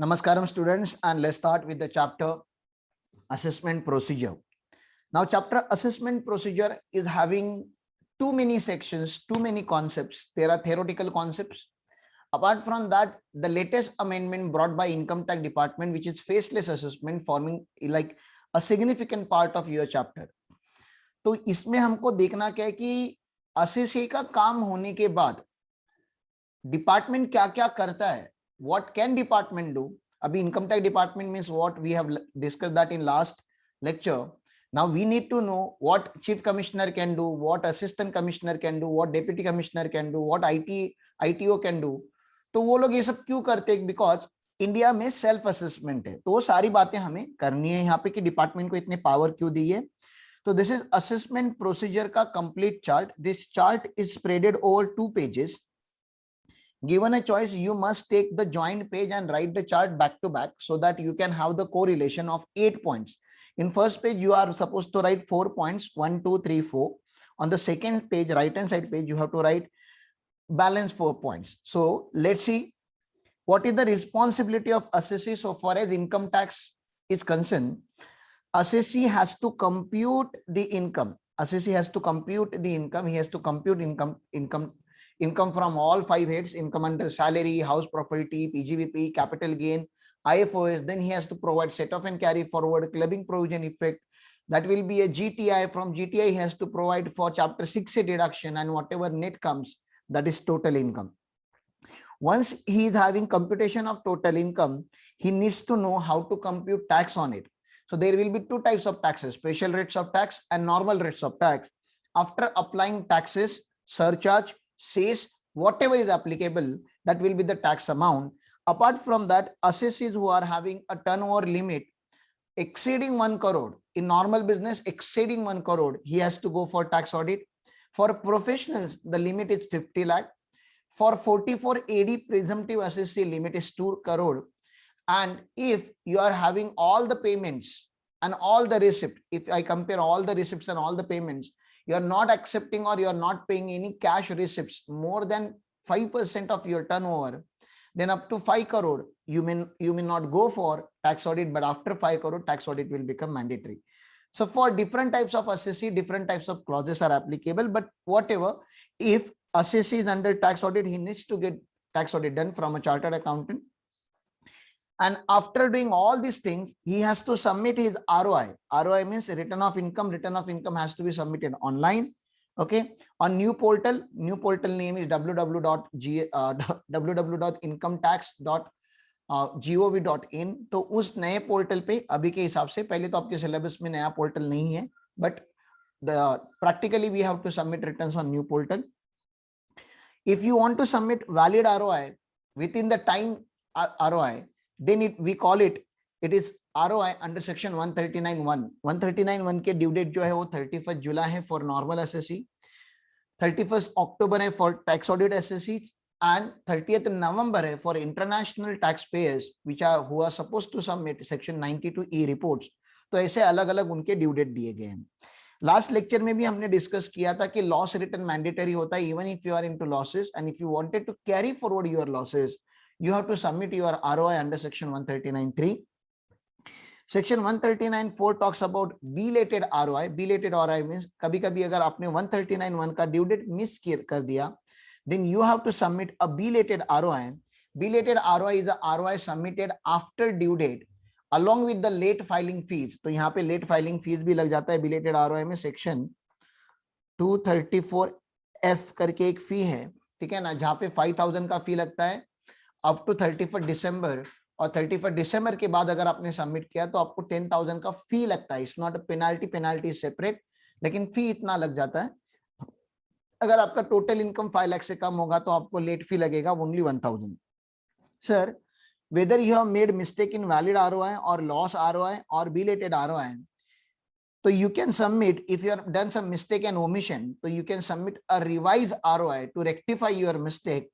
Namaskaram students, and let's start with the chapter assessment procedure. Now chapter assessment procedure is having too many sections, too many concepts. There are theoretical concepts. Apart from that, the latest amendment brought by income tax department, which is faceless assessment, forming like a significant part of your chapter. तो इसमें हमको देखना क्या है कि assessee का काम होने के बाद डिपार्टमेंट क्या क्या करता है, what can department do. अभी income tax department means what we have discussed that in last lecture. Now we need to know what chief commissioner can do, what assistant commissioner can do, what deputy commissioner can do, what ITO can do. तो वो लोग ये सब क्यों करते हैं? Because India में self assessment है, तो वो सारी बातें हमें करनी है यहाँ पे कि डिपार्टमेंट को इतने पावर क्यों दी है. तो दिस इज असेसमेंट प्रोसीजर का complete chart. This chart is spreaded over 2 pages. Given a choice, you must take the joint page and write the chart back to back so that you can have the correlation of 8 points. In first page, you are supposed to write 4 points, 1, 2, 3, 4. On the second page, right hand side page, you have to write balance 4 points. So let's see what is the responsibility of assessee so far as income tax is concerned. Assessee has to compute the income. Assessee has to compute the income. He has to compute income from all 5 heads: income under salary, house property, PGBP, capital gain, IFOS. Then he has to provide set off and carry forward, clubbing provision effect. That will be a GTI. From GTI, he has to provide for chapter 6A deduction, and whatever net comes, that is total income. Once he is having computation of total income, he needs to know how to compute tax on it. So there will be 2 types of taxes: special rates of tax and normal rates of tax. After applying taxes, surcharge, cess, whatever is applicable, that will be the tax amount. Apart from that, assessees who are having a turnover limit exceeding 1 crore, in normal business exceeding 1 crore, he has to go for tax audit. For professionals, the limit is 50 lakh. For 44 AD, presumptive assessee limit is 2 crore. And if you are having all the payments and all the receipt, if I compare all the receipts and all the payments, you are not accepting or you are not paying any cash receipts more than 5% of your turnover, then up to 5 crore, you may not go for tax audit, but after 5 crore, tax audit will become mandatory. So for different types of assessee, different types of clauses are applicable, but whatever, if assessee is under tax audit, he needs to get tax audit done from a chartered accountant. And after doing all these things, he has to submit his ROI. ROI means return of income. Return of income has to be submitted online. Okay. On new portal name is www.incometax.gov.in. तो उस नए portal पे अभी के हिसाब से, पहले तो आपके सिलेबस में नया पोर्टल नहीं है, but practically we have to submit returns on new portal. If you want to submit valid ROI within the time ROI, then we call it is ROI under section 139(1). 139(1) के due date जो है वो 31 जुलाई है for normal SSC, 31 अक्टूबर है for tax audit SSC, and 30th नवंबर है for international tax payers which are who are supposed to submit section 92E reports. तो ऐसे अलग अलग उनके ड्यू डेट दिए गए हैं. लास्ट लेक्चर में भी हमने डिस्कस किया था कि लॉस रिटर्न मैंडेटरी होता है even if you are into losses, and if you wanted to carry forward your losses, you have to submit your ROI under section 139(3). Section 139(4) talks about belated ROI. Belated ROI means कभी कभी अगर आपने 139(1) का due date miss कर दिया, then you have to submit a belated ROI. Belated ROI is the ROI submitted after due date along with the late filing fees. तो यहाँ पे late filing fees भी लग जाता है belated ROI में. सेक्शन 234F करके एक फी है, ठीक है ना, जहाँ पे 5000 का फी लगता है अप टू 31 दिसंबर, और 31 दिसंबर के बाद अगर आपने सबमिट किया तो आपको 10,000 का फी लगता है. It's not a penalty, penalty separate, लेकिन फी इतना लग जाता है. अगर आपका टोटल इनकम 5 लाख से कम होगा तो आपको लेट फी लगेगा only 1000. Sir, whether you have made mistake in valid ROI or loss ROI or belated ROI, so you can submit, if you have done some mistake and omission, so you can submit a revised ROI to rectify your mistake.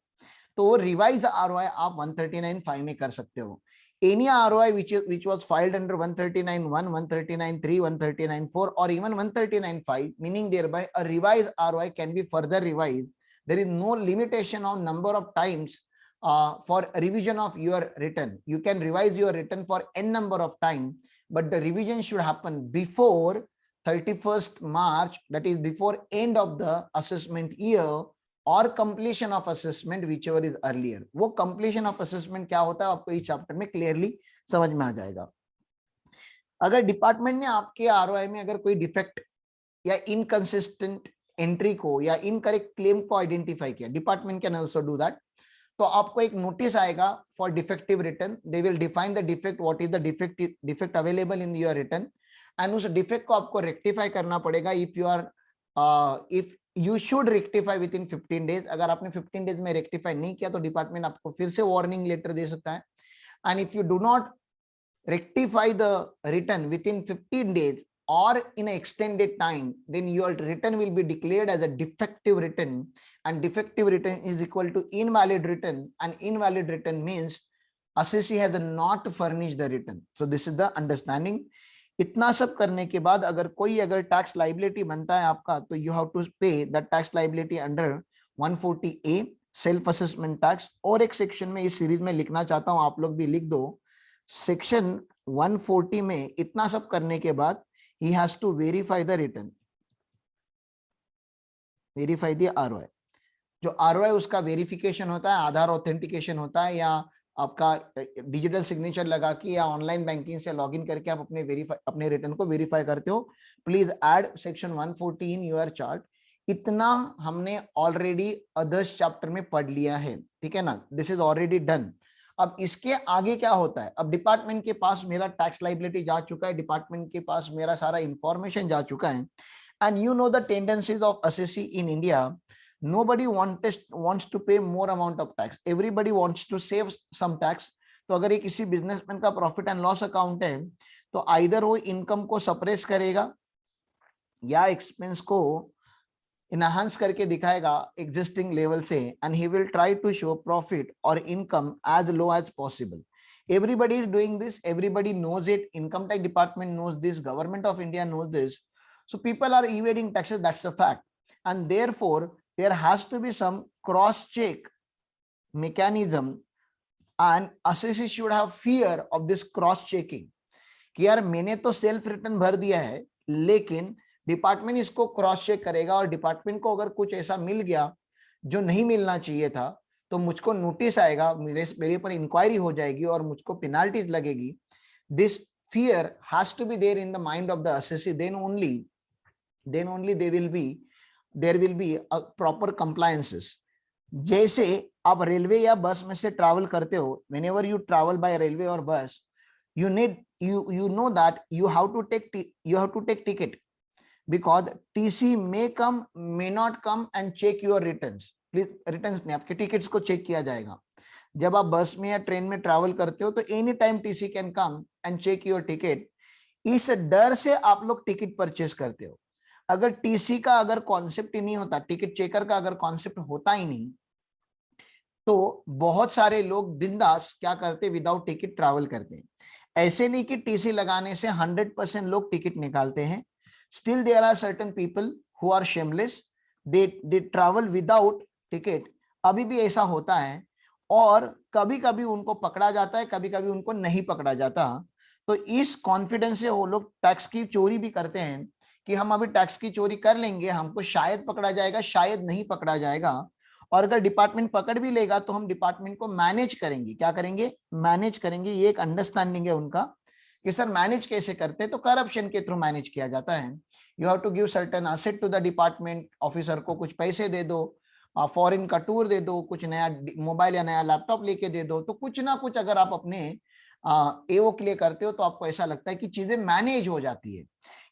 तो वो revise ROI आप 139(5) में कर सकते हो. Any ROI which was filed under 139(1), 139(3), 139(4 or even 139(5), meaning thereby a revised ROI can be further revised. There is no limitation on number of times for revision of your return. You can revise your return for n number of time, but the revision should happen before 31st March, that is before end of the assessment year और completion of assessment whichever is earlier. वो completion of assessment क्या होता है आपको इस chapter में clearly समझ में आ जाएगा. अगर डिपार्टमेंट ने आपके आरओआई में अगर कोई डिफेक्ट या इनकंसिस्टेंट एंट्री को या इनकरेक्ट क्लेम को आइडेंटिफाई किया, department can also do that, तो आपको एक नोटिस आएगा for defective return. They will define the defect, what is the defect available in your return, and उस डिफेक्ट को आपको रेक्टिफाई करना पड़ेगा. If you should rectify with in 15 days. अगर आपने 15 डेज में रेक्टिफाई नहीं किया तो डिपार्टमेंट आपको फिर से वार्निंग लेटर दे सकता है. And if you do not rectify the return within 15 days or in an extended time, then your return will be declared as a defective return, and defective return is equal to invalid return, and invalid return means assessee has not furnished the return. So this is the understanding. इतना सब करने के बाद अगर कोई अगर tax liability बनता है आपका, तो यू हैव टू पे the tax liability under 140A self assessment tax. और एक सेक्शन में इस सीरीज में लिखना चाहता हूं, आप लोग भी लिख दो. सेक्शन 140 में इतना सब करने के बाद he has to verify the return, verify the ROI. जो ROI उसका वेरिफिकेशन होता है, आधार ऑथेंटिकेशन होता है, या आपका डिजिटल सिग्नेचर लगा के या ऑनलाइन बैंकिंग से लॉगिन करके आप अपने रिटर्न को वेरीफाई करते हो. Please add section 140 in your chart. इतना हमने ऑलरेडी अदर्स चैप्टर में पढ़ लिया है, ठीक है ना. This is already done. अब इसके आगे क्या होता है, अब डिपार्टमेंट के पास मेरा टैक्स लाइबिलिटी जा चुका है, डिपार्टमेंट के पास मेरा सारा इंफॉर्मेशन जा चुका है, and you know the tendencies of assessee in India. nobody wants to pay more amount of tax, everybody wants to save some tax. तो अगर ये किसी बिजनेसमैन का प्रॉफिट एंड लॉस अकाउंट है, तो आइदर वो इनकम को सप्रेस करेगा या एक्सपेंस को इनहांस करके दिखाएगा एग्जिस्टिंग लेवल से, and he will try to show profit और income as low as possible. Everybody is doing this, everybody knows it, income tax department knows this, government of India knows this. So people are evading taxes, that's a fact, and therefore there has to be some cross check mechanism, and assessee should have fear of this cross checking कि यार मैंने तो self return भर दिया है, लेकिन department इसको cross check करेगा, और डिपार्टमेंट को अगर कुछ ऐसा मिल गया जो नहीं मिलना चाहिए था, तो मुझको नोटिस आएगा, मेरे पर इंक्वायरी हो जाएगी और मुझको पेनाल्टीज लगेगी. This fear has to be there in the mind of the assessee. Then only there will be a proper compliances. जैसे आप रेलवे या बस में से ट्रैवल करते हो, whenever you travel by railway और बस, you know that you have to take ticket, because TC may come, may not come, and check your returns. Please returns नहीं, आपके टिकट्स को चेक किया जाएगा. जब आप बस में या ट्रेन में ट्रैवल करते हो, तो any time TC can come and check your ticket. इस डर से आप लोग टिकट परचेस करते हो. अगर टीसी का अगर कॉन्सेप्ट ही नहीं होता, टिकट चेकर का अगर कॉन्सेप्ट होता ही नहीं, तो बहुत सारे लोग बिंदास क्या करते, विदाउट टिकट ट्रैवल करते हैं. ऐसे नहीं कि टीसी लगाने से 100% लोग टिकट निकालते हैं. Still there are certain people who are shameless, they travel without ticket. अभी भी ऐसा होता है, और कभी कभी उनको पकड़ा जाता है, कभी कभी उनको नहीं पकड़ा जाता. तो इस कॉन्फिडेंस से वो लोग टैक्स की चोरी भी करते हैं कि हम अभी टैक्स की चोरी कर लेंगे, हमको शायद पकड़ा जाएगा, शायद नहीं पकड़ा जाएगा. और अगर डिपार्टमेंट पकड़ भी लेगा तो हम डिपार्टमेंट को मैनेज करेंगे. क्या करेंगे? मैनेज करेंगे. ये एक अंडरस्टैंडिंग है उनका कि सर मैनेज कैसे करते हैं, तो करप्शन के थ्रू मैनेज किया जाता है. You have to give certain asset to the department. Officer को कुछ पैसे दे दो, फॉरेन का टूर दे दो, कुछ नया मोबाइल या नया लैपटॉप लेके दे दो. तो कुछ ना कुछ अगर आप अपने एओ के लिए करते हो, तो आपको ऐसा लगता है कि चीजें मैनेज हो जाती है.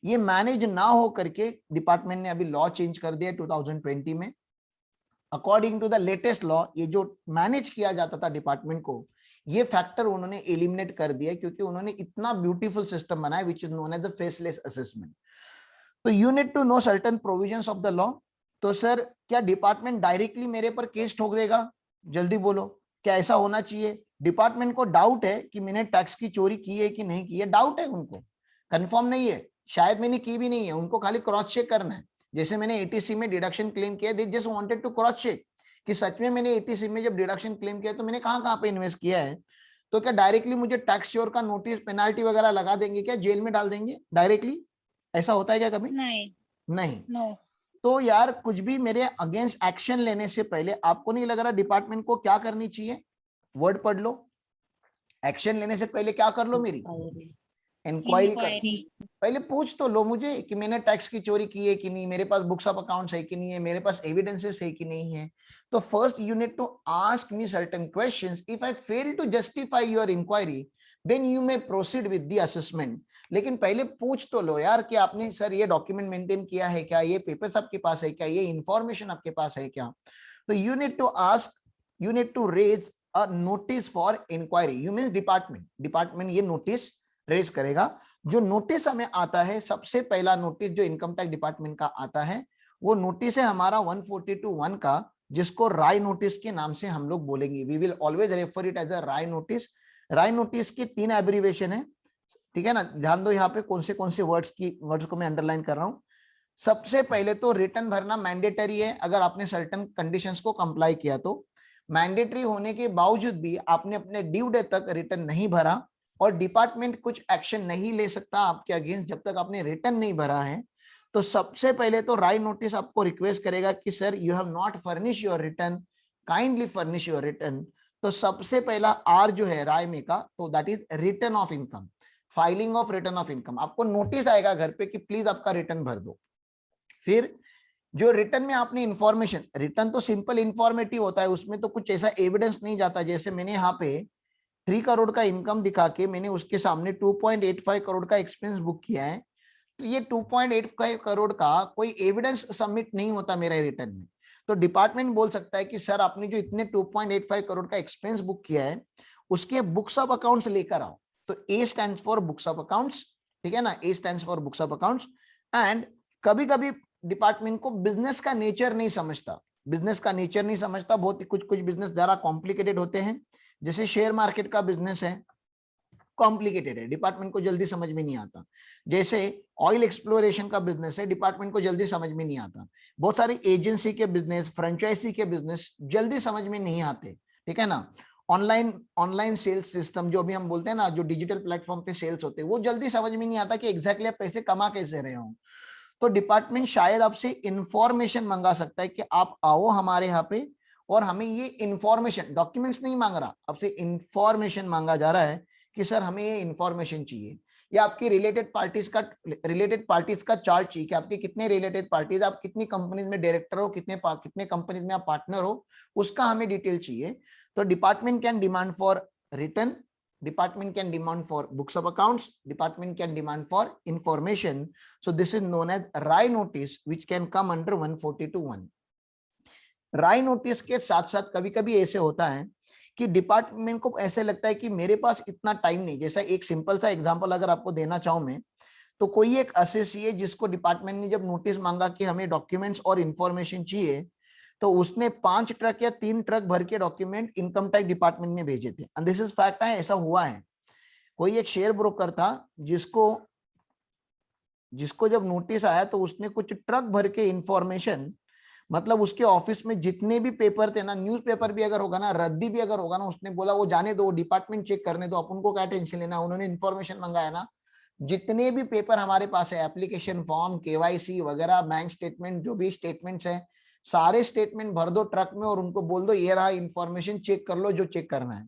ये मैनेज ना हो करके डिपार्टमेंट ने अभी लॉ चेंज कर दिया 2020 में. According to the latest law, ये जो मैनेज किया जाता था डिपार्टमेंट को, ये फैक्टर उन्होंने एलिमिनेट कर दिया, क्योंकि उन्होंने इतना ब्यूटीफुल सिस्टम बनाया which is known as the faceless assessment. तो you need to know certain provisions of the law. तो सर क्या डिपार्टमेंट डायरेक्टली मेरे पर केस ठोक देगा? जल्दी बोलो, क्या ऐसा होना चाहिए? डिपार्टमेंट को डाउट है कि मैंने टैक्स की चोरी की है कि नहीं की है, डाउट है उनको, कंफर्म नहीं है, शायद मैंने की भी नहीं है, उनको खाली क्रॉस चेक करना है. जैसे मैंने एटीसी में डिडक्शन क्लेम किया, they just wanted to cross check कि सच में मैंने एटीसी में जब डिडक्शन क्लेम किया तो मैंने कहाँ कहाँ पे इन्वेस्ट किया है, तो क्या डायरेक्टली मुझे टैक्स श्योर का नोटिस पेनाल्टी वगैरह लगा देंगे क्या, जेल में डाल देंगे डायरेक्टली? ऐसा होता है क्या कभी? नहीं। नहीं। नो। तो यार कुछ भी मेरे अगेंस्ट एक्शन लेने से पहले आपको नहीं लग रहा डिपार्टमेंट को क्या करनी चाहिए? वर्ड पढ़ लो, एक्शन लेने से पहले क्या कर लो, मेरी इंक्वायरी कर, इंक्वायरी। पहले पूछ तो लो मुझे कि मैंने टैक्स की चोरी की है कि नहीं, मेरे पास बुक्स ऑफ अकाउंट्स है कि नहीं है, मेरे पास एविडेंसेस है कि नहीं है। तो first you need to ask me certain questions, if I fail to justify your inquiry then you may proceed with the assessment. लेकिन पहले पूछ तो लो यार कि आपने सर ये डॉक्यूमेंट मेंटेन किया है क्या, ये पेपर्स आपके पास है क्या, ये इंफॉर्मेशन आपके पास है क्या। तो you need to ask, you need to raise a notice for inquiry, you mean department ये नोटिस रेज करेगा। जो नोटिस हमें आता है, सबसे पहला नोटिस जो इनकम टैक्स डिपार्टमेंट का आता है वो नोटिस है हमारा 142(1) का, जिसको राय नोटिस के नाम से हम लोग बोलेंगे। We will always refer it as a राय नोटिस। राय नोटिस की 3 एब्रीवेशन है, ठीक है ना, ध्यान दो यहाँ पे कौन से वर्ड्स को मैं अंडरलाइन कर रहा हूँ। सबसे पहले तो रिटर्न भरना मैंडेटरी है, अगर आपने सर्टेन कंडीशंस को कंप्लाई किया तो। मैंडेटरी होने के बावजूद भी आपने अपने ड्यू डेट तक रिटर्न नहीं भरा और डिपार्टमेंट कुछ एक्शन नहीं ले सकता आपके अगेंस्ट जब तक आपने रिटर्न नहीं भरा है। तो सबसे पहले तो राय नोटिस आपको रिक्वेस्ट करेगा कि sir you have not furnish your return, kindly furnish your return. तो सबसे पहला आर जो है राय में का, तो that is return of income, filing of return of income. आपको नोटिस आएगा घर पे कि प्लीज आपका रिटर्न भर दो। फिर जो रिटर्न में आपने इंफॉर्मेशन, रिटर्न तो सिंपल इंफॉर्मेटिव होता है, उसमें तो कुछ ऐसा एविडेंस नहीं जाता। जैसे मैंने यहाँ पे 3 करोड़ का इनकम दिखा के मैंने उसके सामने 2.85 करोड़ का एक्सपेंस बुक किया है, तो ये 2.85 करोड़ का कोई एविडेंस सबमिट नहीं होता मेरे रिटर्न में। तो डिपार्टमेंट बोल सकता है कि सर आपने जो इतने 2.85 करोड़ का एक्सपेंस बुक किया है उसके बुक्स ऑफ अकाउंट्स लेकर आओ। तो ए stands for books of accounts, ठीक है ना, ए stands for books of accounts. And कभी कभी डिपार्टमेंट को बिजनेस का नेचर नहीं समझता, बिजनेस का नेचर नहीं समझता, बहुत कुछ बिजनेस जरा कॉम्प्लिकेटेड होते हैं। जैसे शेयर मार्केट का बिजनेस है, कॉम्प्लिकेटेड है, डिपार्टमेंट को जल्दी समझ में नहीं आता। जैसे ऑयल एक्सप्लोरेशन का बिजनेस है, डिपार्टमेंट को जल्दी समझ में नहीं आता। बहुत सारी एजेंसी के बिजनेस, फ्रेंचाइजी के बिजनेस जल्दी समझ में नहीं आते, ठीक है ना। ऑनलाइन सेल्स सिस्टम जो भी हम बोलते हैं ना, जो डिजिटल प्लेटफॉर्म पे सेल्स होते हैं, वो जल्दी समझ में नहीं आता कि एग्जैक्टली आप पैसे कमा कैसे रहे हो। तो डिपार्टमेंट शायद आपसे इंफॉर्मेशन मंगा सकता है कि आप आओ हमारे यहाँ पे और हमें ये इंफॉर्मेशन, डॉक्यूमेंट्स नहीं मांग रहा, आपसे इंफॉर्मेशन मांगा जा रहा है कि सर हमें ये इंफॉर्मेशन चाहिए, या आपकी रिलेटेड पार्टीज का चार्ट चाहिए कि आपके कितने रिलेटेड पार्टीज, आप कितनी कंपनीज में डायरेक्टर हो, कितने कंपनीज में आप पार्टनर हो, उसका हमें डिटेल चाहिए। तो department can demand for return, department can demand for books of accounts, department can demand for information. So this is known as RAI notice which can come under 142(1). राय notice के साथ साथ कभी कभी ऐसे होता है कि डिपार्टमेंट को ऐसे लगता है कि मेरे पास इतना टाइम नहीं। जैसा एक सिंपल सा एग्जांपल अगर आपको देना चाहूं मैं, तो कोई एक असेसी है जिसको डिपार्टमेंट ने जब नोटिस मांगा कि हमें डॉक्यूमेंट्स और इंफॉर्मेशन चाहिए, तो उसने 5 ट्रक या 3 ट्रक भर के डॉक्यूमेंट इनकम टैक्स डिपार्टमेंट में भेजे थे। एंड दिस इज फैक्ट है, ऐसा हुआ है। कोई एक शेयर ब्रोकर था जिसको जब नोटिस आया तो उसने कुछ ट्रक भर के इंफॉर्मेशन, मतलब उसके ऑफिस में जितने भी पेपर थे ना, न्यूज़पेपर भी अगर होगा ना, रद्दी भी अगर होगा ना, उसने बोला वो जाने दो, डिपार्टमेंट चेक करने दो, अपन को क्या टेंशन लेना, उन्होंने इन्फॉर्मेशन मंगाया ना, जितने भी पेपर हमारे पास है, एप्लीकेशन फॉर्म, केवाईसी वगैरह, बैंक स्टेटमेंट, जो भी स्टेटमेंट्स है, सारे स्टेटमेंट भर दो ट्रक में और उनको बोल दो ये रहा इंफॉर्मेशन, चेक कर लो जो चेक करना है।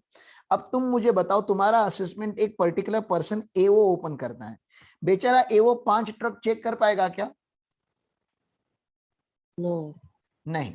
अब तुम मुझे बताओ, तुम्हारा असेसमेंट एक पर्टिकुलर पर्सन एओ ओपन करता है, बेचारा एओ 5 ट्रक चेक कर पाएगा क्या? नो। नहीं।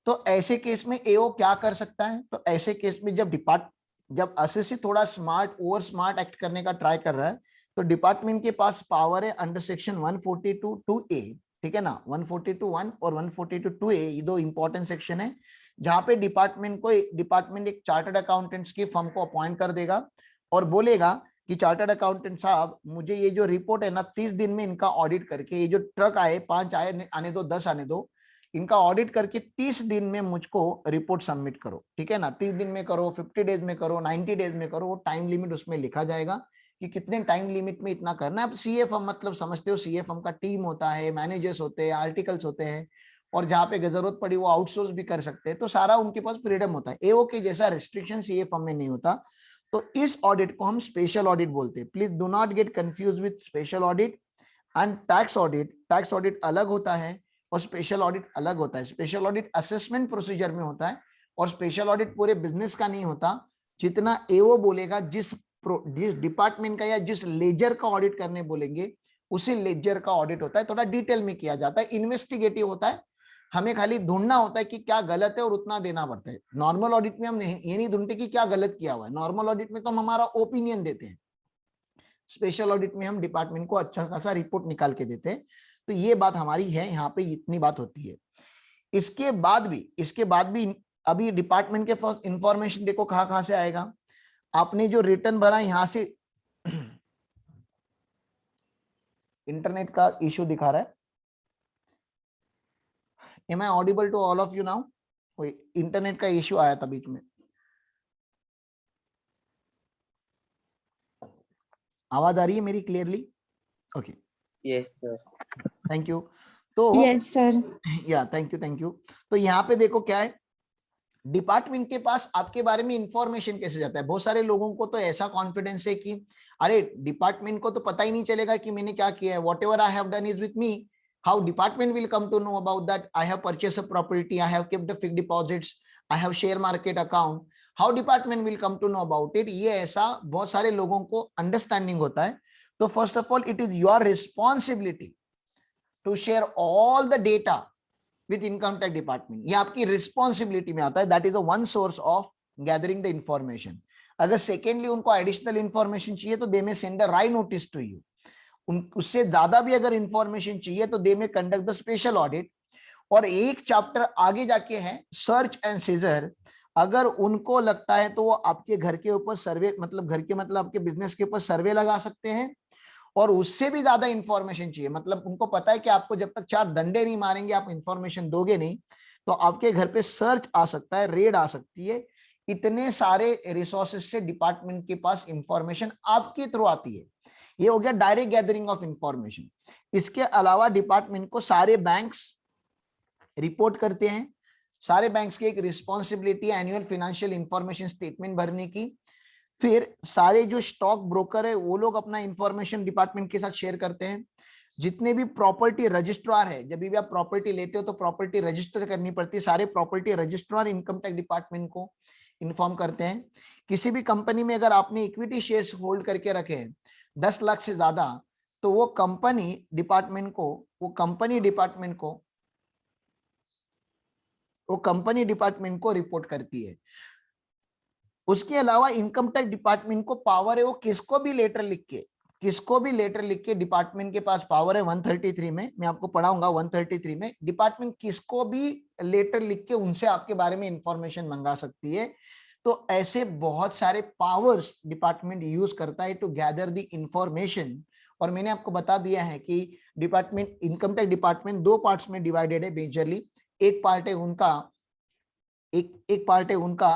तो ऐसे केस में एओ क्या कर सकता है? तो ऐसे केस में जब असेसी थोड़ा स्मार्ट, ओवर स्मार्ट एक्ट करने का ट्राई कर रहा है, तो डिपार्टमेंट के पास पावर है अंडर सेक्शन 142(2)(a), ठीक है ना, 142(1) और 142(2)(a, ये दो इंपॉर्टेंट सेक्शन है, जहां पे डिपार्टमेंट एक चार्टर्ड अकाउंटेंट्स की फर्म को अपॉइंट कर देगा और बोलेगा कि चार्टर्ड अकाउंटेंट साहब, मुझे ये जो रिपोर्ट है ना 30 दिन में इनका ऑडिट करके, ये जो ट्रक आए 5 आए, आने दो 10 आने दो, इनका ऑडिट करके 30 दिन में मुझको रिपोर्ट सबमिट करो, ठीक है ना। 30 दिन में करो, 50 डेज में करो, 90 डेज में करो, वो टाइम लिमिट उसमें लिखा जाएगा कि कितने टाइम लिमिट में इतना करना है। अब सीए फर्म मतलब समझते हो, सीए फर्म का टीम होता है, मैनेजर्स होते हैं, आर्टिकल्स होते हैं, और जहां पे जरूरत पड़ी वो आउटसोर्स भी कर सकते हैं, तो सारा उनके पास फ्रीडम होता है। एओ के जैसा रिस्ट्रिक्शन सीए फर्म में नहीं होता। तो इस ऑडिट को हम स्पेशल ऑडिट बोलते हैं। Please do not get confuse with special audit and tax audit. Tax audit अलग होता है और स्पेशल ऑडिट अलग होता है। स्पेशल ऑडिट असेसमेंट प्रोसीजर में होता है और स्पेशल ऑडिट पूरे बिजनेस का नहीं होता। जितना एओ बोलेगा, जिस डिपार्टमेंट का या जिस लेजर का ऑडिट करने बोलेंगे, उसी लेजर का ऑडिट होता है। थोड़ा डिटेल में किया जाता है, इन्वेस्टिगेटिव होता है। हमें खाली ढूंढना होता है कि क्या गलत है और उतना देना पड़ता है। नॉर्मल ऑडिट में हम ये नहीं ढूंढते कि क्या गलत किया हुआ है। नॉर्मल ऑडिट में तो हम हमारा ओपिनियन देते हैं। स्पेशल ऑडिट में हम डिपार्टमेंट को अच्छा खासा रिपोर्ट निकाल के देते हैं। तो ये बात हमारी है, यहाँ पे इतनी बात होती है। इसके बाद भी अभी डिपार्टमेंट के फर्स्ट इंफॉर्मेशन देखो कहां से आएगा। आपने जो रिटर्न भरा यहां से इंटरनेट का इश्यू दिखा रहा है। Am I audible to all of you now? कोई इंटरनेट का इश्यू आया था बीच में। आवाज आ रही है मेरी clearly? Okay, yes sir. Thank you. तो यस सर। या थैंक यू। तो यहाँ पे देखो क्या है, डिपार्टमेंट के पास आपके बारे में इंफॉर्मेशन कैसे जाता है। बहुत सारे लोगों को तो ऐसा कॉन्फिडेंस है कि अरे डिपार्टमेंट को तो पता ही नहीं चलेगा कि मैंने क्या किया है। Whatever I have done is with me, how department will come to know about that I have purchase a property, I have kept the fixed deposits, I have share market account, how department will come to know about it. ये ऐसा बहुत सारे लोगों को understanding होता है। तो first of all it is your responsibility to share all the data with income tax department. ये आपकी रिस्पॉन्सिबिलिटी में आता है। That is a one source of gathering the information. अगर सेकेंडली उनको एडिशनल इंफॉर्मेशन चाहिए तो they may send a right notice to you. उससे ज्यादा भी अगर इंफॉर्मेशन चाहिए तो दे में कंडक्ट द स्पेशल ऑडिट। और एक चैप्टर आगे जाके है सर्च एंड सीजर। अगर उनको लगता है तो वो आपके घर के ऊपर सर्वे, मतलब घर के मतलब आपके बिजनेस के ऊपर सर्वे लगा सकते हैं। और उससे भी ज्यादा इंफॉर्मेशन चाहिए, मतलब उनको पता है कि आपको जब तक 4 डंडे नहीं मारेंगे आप इंफॉर्मेशन दोगे नहीं, तो आपके घर पे सर्च आ सकता है, रेड आ सकती है। इतने सारे रिसोर्सेज से डिपार्टमेंट के पास इंफॉर्मेशन आपके थ्रू आती है। ये हो गया डायरेक्ट गैदरिंग ऑफ इंफॉर्मेशन। इसके अलावा डिपार्टमेंट को सारे बैंक्स रिपोर्ट करते हैं। सारे बैंक्स की एक रिस्पॉन्सिबिलिटी है एनुअल फाइनेंशियल इंफॉर्मेशन स्टेटमेंट भरने की। फिर सारे जो स्टॉक ब्रोकर है वो लोग अपना इंफॉर्मेशन डिपार्टमेंट के साथ शेयर करते हैं। जितने भी प्रॉपर्टी रजिस्ट्रार है, जब भी आप प्रॉपर्टी लेते हो तो प्रॉपर्टी रजिस्टर करनी पड़ती है। सारे property registrar income tax department को इन्फॉर्म करते हैं। किसी भी कंपनी में अगर आपने इक्विटी शेयर्स होल्ड करके रखे हैं 10 लाख से ज्यादा, तो वो कंपनी डिपार्टमेंट को रिपोर्ट करती है। उसके अलावा इनकम टैक्स डिपार्टमेंट को पावर है, वो किसको भी लेटर लिख के डिपार्टमेंट के पास पावर है 133 में, मैं आपको पढ़ाऊंगा 133 में डिपार्टमेंट किसको भी लेटर लिख के उनसे आपके बारे में इंफॉर्मेशन मंगा सकती है। तो ऐसे बहुत सारे पावर्स डिपार्टमेंट यूज करता है टू गैदर द इंफॉर्मेशन। और मैंने आपको बता दिया है कि department, income tax department 2 parts में डिवाइडेड है मेजरली। एक पार्ट है उनका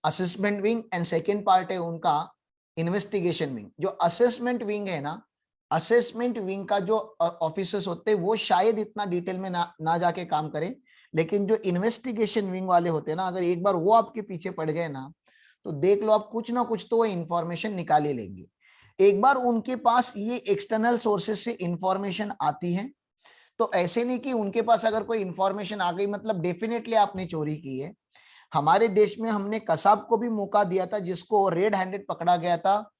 assessment wing and second part है उनका इन्वेस्टिगेशन विंग। जो असेसमेंट विंग है ना, असेसमेंट विंग का जो ऑफिसर्स होते हैं वो शायद इतना डिटेल में ना जाके काम करें, लेकिन जो इन्वेस्टिगेशन विंग वाले होते हैं ना, अगर एक बार वो आपके पीछे पड़ गए ना, तो देख लो आप कुछ ना कुछ तो वो इंफॉर्मेशन निकाल ही लेंगे। एक बार उनके पास ये एक्सटर्नल सोर्सेज से इंफॉर्मेशन आती है, तो ऐसे नहीं कि उनके पास अगर कोई इंफॉर्मेशन आ गई मतलब डेफिनेटली आपने चोरी की है। हमारे देश में हमने कसाब को भी मौका दिया था, जिसको रेड हैंडेड पकड़ा गया था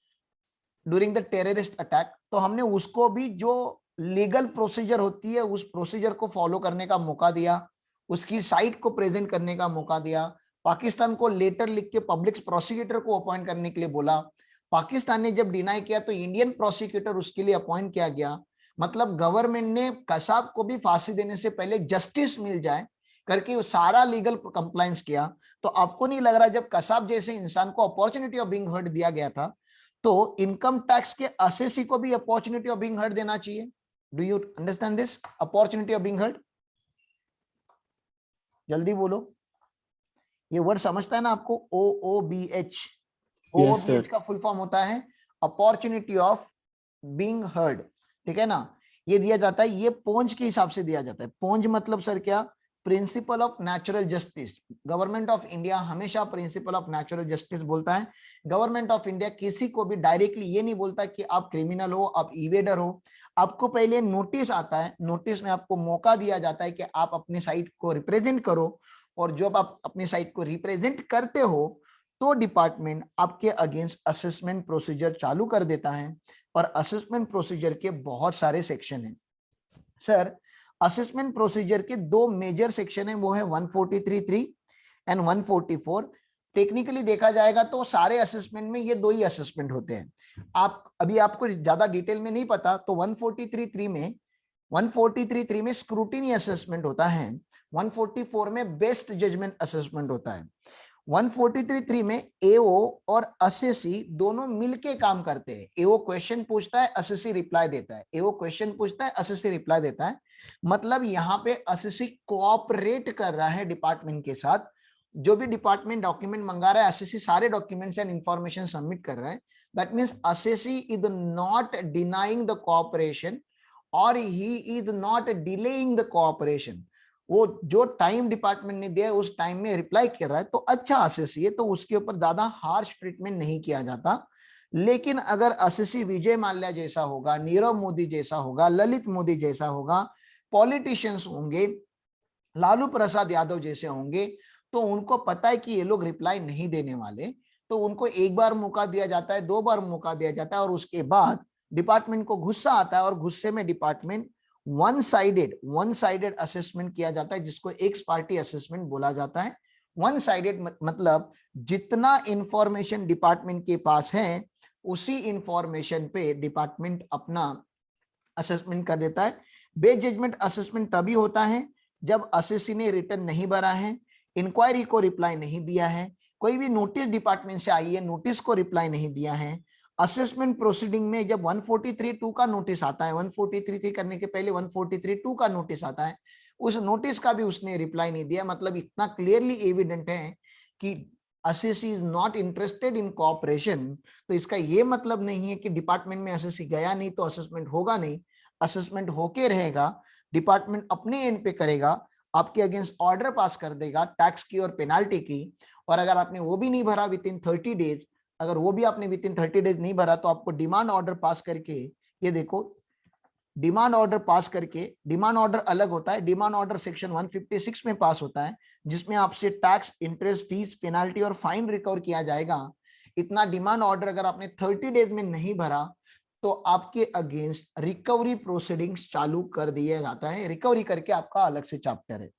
ड्यूरिंग द टेररिस्ट अटैक। तो हमने उसको भी जो लीगल प्रोसीजर होती है उस प्रोसीजर को फॉलो करने का मौका दिया, उसकी साइट को प्रेजेंट करने का मौका दिया। पाकिस्तान को लेटर लिख के पब्लिक प्रोसिक्यूटर को अपॉइंट करने के लिए बोला। पाकिस्तान ने जब डिनाई किया तो इंडियन प्रोसिक्यूटर उसके लिए अपॉइंट किया गया। मतलब गवर्नमेंट ने कसाब को भी फांसी देने से पहले जस्टिस मिल जाए करके सारा लीगल कंप्लायंस किया। तो आपको नहीं लग रहा जब कसाब जैसे इंसान को अपॉर्चुनिटी ऑफ बीइंग हर्ड दिया गया था, तो इनकम टैक्स के असेसी को भी अपॉर्चुनिटी ऑफ बीइंग हर्ड देना चाहिए? Do you understand this? Opportunity of being heard, जल्दी बोलो। ये वर्ड समझता है ना आपको? OOBH, OOBH का फुल फॉर्म होता है अपॉर्चुनिटी ऑफ बीइंग हर्ड, ठीक है ना। ये दिया जाता है, ये पोंज के हिसाब से दिया जाता है। पोंज मतलब सर क्या, principle of natural justice. Government of India हमेशा प्रिंसिपल ऑफ नेचुरल जस्टिस बोलता है। गवर्नमेंट ऑफ इंडिया किसी को भी डायरेक्टली ये नहीं बोलता कि आप क्रिमिनल हो, आप इवेडर हो। आपको पहले नोटिस आता है, नोटिस में आपको मौका दिया जाता है कि आप अपनी साइट को रिप्रेजेंट करो, और जब आप अपनी साइट को रिप्रेजेंट करते हो तो डिपार्टमेंट आपके अगेंस्ट असेसमेंट प्रोसीजर चालू कर देता है। और असेसमेंट प्रोसीजर के बहुत सारे सेक्शन हैं सर। असेसमेंट प्रोसीजर के दो मेजर सेक्शन है, वो है 143(3) एंड 144। टेक्निकली देखा जाएगा तो सारे असेसमेंट में ये दो ही असेसमेंट होते हैं। आप अभी आपको ज्यादा डिटेल में नहीं पता तो 143(3) में स्क्रूटिनी असेसमेंट होता है, 144 में बेस्ट जजमेंट असेसमेंट होता है। 143(3) में एओ और असेसी दोनों मिलके काम करते हैं। एओ क्वेश्चन पूछता है, असेसी रिप्लाई देता है, एओ क्वेश्चन पूछता है, असेसी रिप्लाई देता है। मतलब यहाँ पे असेसी कोऑपरेट कर रहा है डिपार्टमेंट के साथ। जो भी डिपार्टमेंट डॉक्यूमेंट मंगा रहा है, असेसी सारे डॉक्यूमेंट्स एंड इंफॉर्मेशन सबमिट कर रहा है। That means assessee is not denying the cooperation और he is not delaying the cooperation. वो जो टाइम डिपार्टमेंट ने दिया है उस टाइम में रिप्लाई कर रहा है तो अच्छा असेसी है, तो उसके ऊपर ज्यादा हार्श ट्रीटमेंट नहीं किया जाता। लेकिन अगर असेसी विजय माल्या जैसा होगा, नीरव मोदी जैसा होगा, ललित मोदी जैसा होगा, पॉलिटिशियंस होंगे, लालू प्रसाद यादव जैसे होंगे, तो उनको पता है कि ये लोग रिप्लाई नहीं देने वाले, तो उनको एक बार मौका दिया जाता है, दो बार मौका दिया जाता है, और उसके बाद डिपार्टमेंट को गुस्सा आता है और गुस्से में डिपार्टमेंट वन साइडेड असेसमेंट किया जाता है, जिसको एक्स पार्टी असेसमेंट बोला जाता है। वन साइडेड मतलब जितना इंफॉर्मेशन डिपार्टमेंट के पास है उसी इंफॉर्मेशन पे डिपार्टमेंट अपना असेसमेंट कर देता है। बेस्ट जजमेंट असेसमेंट तभी होता है जब असेसी ने रिटर्न नहीं भरा है, इंक्वायरी को रिप्लाई नहीं दिया है, कोई भी नोटिस डिपार्टमेंट से आई है, नोटिस को रिप्लाई नहीं दिया है। असेसमेंट प्रोसीडिंग में जब 143(2) का नोटिस आता है, 143(3) करने के पहले 143(2) का नोटिस आता है, उस नोटिस का भी उसने रिप्लाई नहीं दिया। मतलब इतना क्लियरली एविडेंट है कि assessee is not interested in cooperation. तो इसका ये मतलब नहीं है कि डिपार्टमेंट में असेसी गया नहीं तो असेसमेंट होगा नहीं, असेसमेंट होके रहेगा। डिपार्टमेंट अपने एंड पे करेगा, आपके अगेंस्ट ऑर्डर पास कर देगा टैक्स की और पेनाल्टी की। और अगर आपने वो भी नहीं भरा विद इन 30 डेज, अगर वो भी आपने विद इन 30 डेज नहीं भरा तो आपको डिमांड ऑर्डर पास करके, ये देखो डिमांड ऑर्डर पास करके, डिमांड ऑर्डर अलग होता है, डिमांड ऑर्डर सेक्शन 156 में पास होता है, जिसमें आपसे टैक्स, इंटरेस्ट, फीस, पेनाल्टी और फाइन रिकवर किया जाएगा। इतना डिमांड ऑर्डर अगर आपने 30 डेज में नहीं भरा तो आपके अगेंस्ट रिकवरी प्रोसीडिंग्स चालू कर दिया जाता है, रिकवरी करके आपका अलग से चैप्टर है।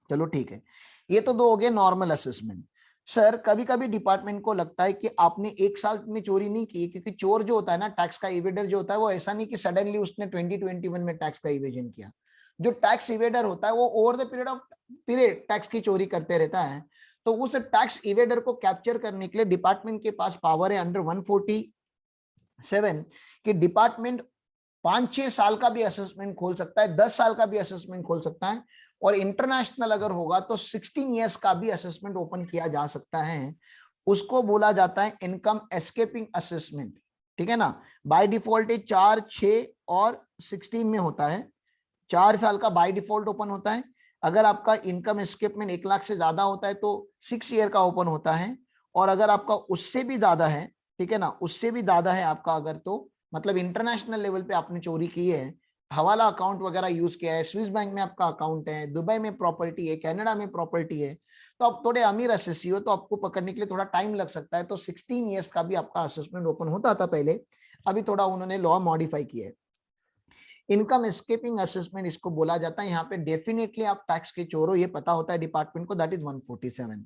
चलो ठीक है, ये तो दो हो गए नॉर्मल असेसमेंट। सर कभी कभी डिपार्टमेंट को लगता है कि आपने एक साल में चोरी नहीं की, क्योंकि चोर जो होता है ना, टैक्स का इवेडर जो होता है, वो ऐसा नहीं कि सडनली उसने 2021 में टैक्स का इवेजन किया। जो टैक्स इवेडर होता है वो ओवर द पीरियड टैक्स की चोरी करते रहता है। तो उस टैक्स इवेडर को कैप्चर करने के लिए डिपार्टमेंट के पास पावर है अंडर 147 कि डिपार्टमेंट 5-6 साल का भी असेसमेंट खोल सकता है, 10 साल का भी असेसमेंट खोल सकता है, और इंटरनेशनल अगर होगा तो 16 इयर्स का भी असेसमेंट ओपन किया जा सकता है। उसको बोला जाता है इनकम एस्केपिंग असेसमेंट। ठीक है ना, बाय डिफॉल्ट 4, 6 और 16 में होता है। 4 साल का बाय डिफॉल्ट ओपन होता है। अगर आपका इनकम एस्केपमेंट 1 लाख से ज्यादा होता है तो 6 ईयर का ओपन होता है। और अगर आपका उससे भी ज्यादा है, ठीक है ना, उससे भी ज्यादा है आपका, अगर तो मतलब इंटरनेशनल लेवल पे आपने चोरी की है, हवाला अकाउंट वगैरह यूज किया है, स्विस बैंक में आपका अकाउंट है, दुबई में प्रॉपर्टी है, कनाडा में प्रॉपर्टी है, तो आप थोड़े अमीर असेसी हो तो आपको पकड़ने के लिए थोड़ा टाइम लग सकता है। तो 16 इयर्स का भी आपका असेसमेंट ओपन होता था पहले, अभी थोड़ा उन्होंने लॉ मॉडिफाई किया है। इनकम एस्केपिंग असेसमेंट इसको बोला जाता है। यहाँ पे डेफिनेटली आप टैक्स के चोर हो, ये पता होता है डिपार्टमेंट को, दैट इज 147।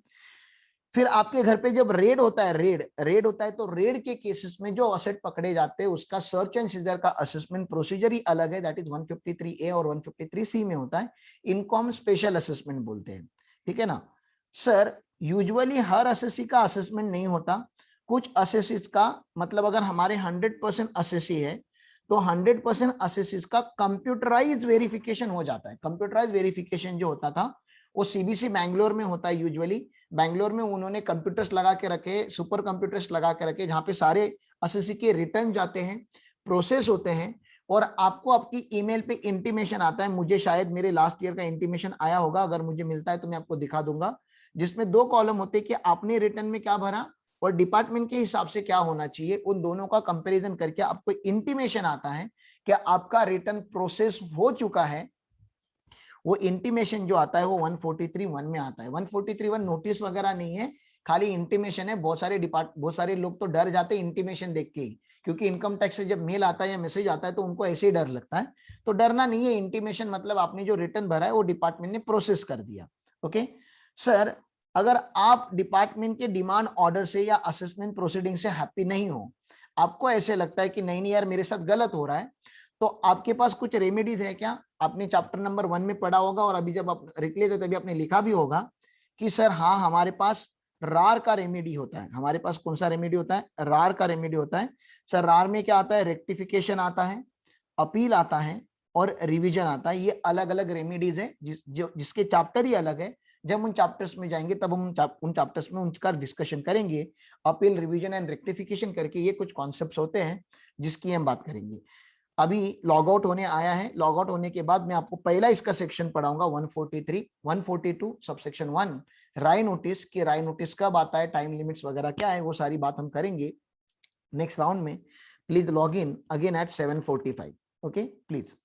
फिर आपके घर पे जब रेड होता है, रेड होता है, तो रेड के केसेस में जो असेट पकड़े जाते हैं उसका सर्च एंड सीजर का असेसमेंट प्रोसीजर ही अलग है, दैट इज 153A और 153C में होता है। इनकम स्पेशल असेसमेंट बोलते हैं। ठीक है ना सर, यूजुअली हर असेसी का असेसमेंट नहीं होता, कुछ असेसीज का, मतलब अगर हमारे 100% असेसी है तो 100% असेसीज का कंप्यूटराइज वेरिफिकेशन हो जाता है। कंप्यूटराइज वेरिफिकेशन जो होता था वो सीबीसी बैंगलोर में होता है यूजुअली। बैंगलोर में उन्होंने कंप्यूटर्स लगा के रखे, सुपर कंप्यूटर्स लगा के रखे, जहां पे सारे असेसी के रिटर्न जाते हैं, प्रोसेस होते हैं, और आपको आपकी ईमेल पे इंटीमेशन आता है, मुझे शायद मेरे लास्ट ईयर का इंटीमेशन आया होगा, अगर मुझे मिलता है तो मैं आपको दिखा दूंगा, जिसमें 2 कॉलम होते हैं कि आपने रिटर्न में क्या भरा और डिपार्टमेंट के हिसाब से क्या होना चाहिए, उन दोनों का कंपैरिजन करके आपको इंटीमेशन आता है कि आपका रिटर्न प्रोसेस हो चुका है। वो इंटीमेशन जो आता है वो 143(1) में आता है। 143(1) नोटिस वगैरह नहीं है, खाली इंटीमेशन है। बहुत सारे लोग तो डर जाते हैं इंटीमेशन देख के ही, क्योंकि इनकम टैक्स से जब मेल आता है या मैसेज आता है तो उनको ऐसे ही डर लगता है। तो डरना नहीं है, इंटीमेशन मतलब आपने जो रिटर्न भरा है वो डिपार्टमेंट ने प्रोसेस कर दिया। ओके सर, अगर आप डिपार्टमेंट के डिमांड ऑर्डर से या असेसमेंट प्रोसीडिंग से हैप्पी नहीं हो, आपको ऐसे लगता है कि नहीं नहीं यार मेरे साथ गलत हो रहा है, तो आपके पास कुछ रेमेडीज है क्या? आपने चैप्टर नंबर 1 में पढ़ा होगा और अभी जब आप लिख लेते तभी आपने लिखा भी होगा कि सर हाँ हमारे पास रार का रेमेडी होता है। हमारे पास कौन सा रेमेडी होता है? रार का रेमेडी होता है। सर रार में क्या आता है? रेक्टिफिकेशन आता है, अपील आता है और रिवीजन आता है। ये अलग अलग रेमेडीज है जिसके चैप्टर ही अलग है। जब उन चैप्टर्स में जाएंगे तब हम उन चैप्टर्स में उनका डिस्कशन करेंगे। अपील, रिवीजन एंड रेक्टिफिकेशन करके ये कुछ कॉन्सेप्ट्स होते हैं जिसकी हम बात करेंगे। अभी लॉग आउट होने आया है, लॉग आउट होने के बाद मैं आपको पहला इसका सेक्शन पढ़ाऊंगा 143, 142 सबसेक्शन 1 राय नोटिस, कि राय नोटिस कब आता है, टाइम लिमिट्स वगैरह क्या है, वो सारी बात हम करेंगे नेक्स्ट राउंड में। Please log in again at 7:45। Okay please.